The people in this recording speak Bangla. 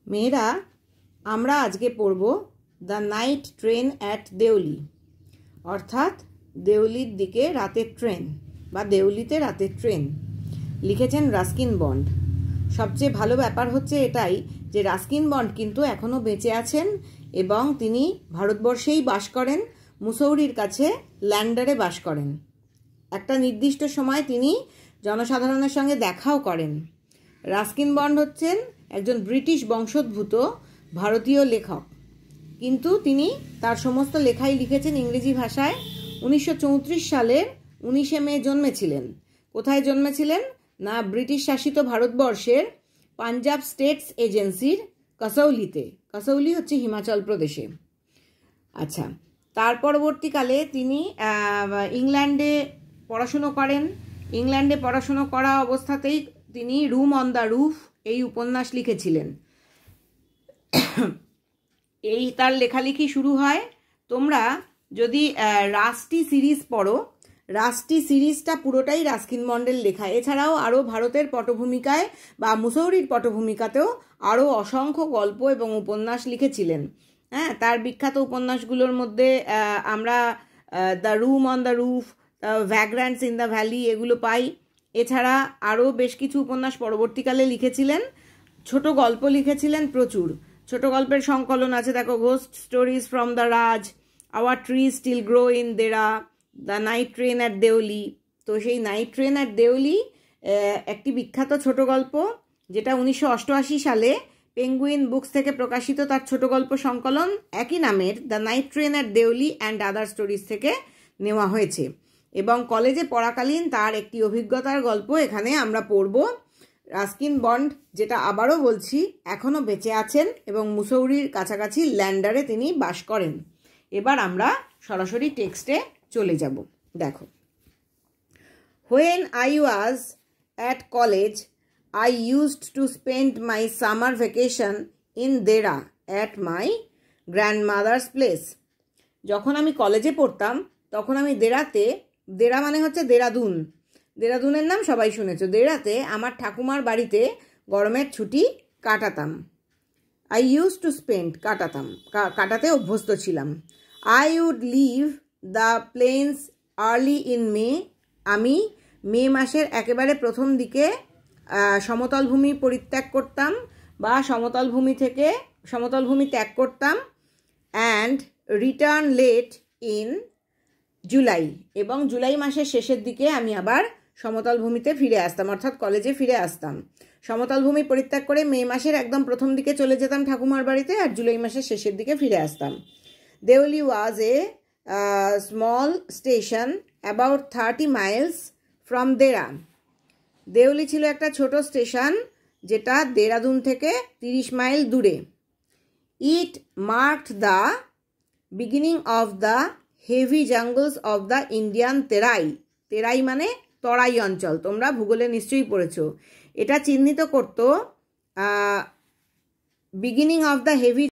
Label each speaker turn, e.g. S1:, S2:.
S1: মেয়েরা আমরা আজকে পড়ব the night train at Deoli, অর্থাৎ দেউলির দিকে রাতের ট্রেন বা দেউলিতে রাতের ট্রেন। লিখেছেন রাস্কিন বন্ড। সবচেয়ে ভালো ব্যাপার হচ্ছে এটাই যে রাস্কিন বন্ড কিন্তু এখনও বেঁচে আছেন এবং তিনি ভারতবর্ষেই বাস করেন, মুসৌরির কাছে ল্যান্ডারে বাস করেন। একটা নির্দিষ্ট সময় তিনি জনসাধারণের সঙ্গে দেখাও করেন। রাস্কিন বন্ড হচ্ছেন একজন ব্রিটিশ বংশোদ্ভূত ভারতীয় লেখক, কিন্তু তিনি তার সমস্ত লেখাই লিখেছেন ইংরেজি ভাষায়। 1934 সালের 19শে মে জন্মেছিলেন। কোথায় জন্মেছিলেন? না, ব্রিটিশ শাসিত ভারতবর্ষের পাঞ্জাব স্টেটস এজেন্সির কাসৌলিতে। কাসৌলি হচ্ছে হিমাচল প্রদেশে। আচ্ছা, তার পরবর্তীকালে তিনি ইংল্যান্ডে পড়াশুনো করেন। ইংল্যান্ডে পড়াশুনো করা অবস্থাতেই তিনি রুম অন দ্য রুফ এই উপন্যাস লিখেছিলেন। এই তার লেখালেখি শুরু হয়। তোমরা যদি রাস্টি সিরিজ পড়ো, রাস্টি সিরিজটা পুরোটাই রাস্কিন বন্ডের লেখা। এছাড়াও আরও ভারতের পটভূমিকায় বা মুসৌরির পটভূমিকাতেও আরও অসংখ্য গল্প এবং উপন্যাস লিখেছিলেন। হ্যাঁ, তার বিখ্যাত উপন্যাসগুলোর মধ্যে আমরা the room on the roof, vagrants in the valley এগুলো পাই। এছাড়া আরও বেশ কিছু উপন্যাস পরবর্তীকালে লিখেছিলেন। ছোট গল্প লিখেছিলেন প্রচুর। ছোট গল্পের সংকলন আছে, দেখো, ghost stories from the Raj, our trees still grow in Dehra, the night train at Deoli. তো সেই নাইট ট্রেন অ্যাট দেউলি একটি বিখ্যাত ছোট গল্প, যেটা 1988 সালে পেঙ্গুইন বুকস থেকে প্রকাশিত তার ছোট গল্প সংকলন একই নামের the night train at Deoli and other stories থেকে নেওয়া হয়েছে। এবং কলেজে পড়াকালীন তার একটি অভিজ্ঞতার গল্প এখানে আমরা পড়ব। রাস্কিন বন্ড, যেটা আবারও বলছি, এখনও বেঁচে আছেন এবং মুসৌরির কাছাকাছি ল্যান্ডারে তিনি বাস করেন। এবার আমরা সরাসরি টেক্সটে চলে যাব। দেখো, when I was at college I used to spend my summer vacation in Dehra at my grandmother's place. যখন আমি কলেজে পড়তাম তখন আমি দেরাতে, দেরা মানে হচ্ছে দেরাদুন, দেরাদুনের নাম সবাই শুনেছো, দেরাতে আমার ঠাকুমার বাড়িতে গরমের ছুটি কাটাতাম। আই ইউজ টু স্পেন্ড, কাটাতাম, কাটাতে অভ্যস্ত ছিলাম। I would leave the plains early in May. আমি মে মাসের একেবারে প্রথম দিকে সমতল ভূমি পরিত্যাগ করতাম বা সমতল ভূমি ত্যাগ করতাম। And return late in July, এবং জুলাই মাসের শেষের দিকে আমি আবার সমতল ভূমিতে ফিরে আসতাম, অর্থাৎ কলেজে ফিরে আসতাম। সমতল ভূমি পরিত্যাগ করে মে মাসের একদম প্রথম দিকে চলে যেতাম ঠাকুমার বাড়িতে, আর জুলাই মাসের শেষের দিকে ফিরে আসতাম। Deoli was a small station about 30 miles from Dehra. Deoli ছিল একটা ছোট স্টেশন যেটা দেরাদুন থেকে 30 মাইল দূরে। It marked the beginning of the heavy jungles of the Indian Terai. Terai মানে তরাই অঞ্চল, তোমরা ভূগোলে নিশ্চয়ই পড়েছ। এটা চিহ্নিত করত বিগিনিং অফ দ্য হেভি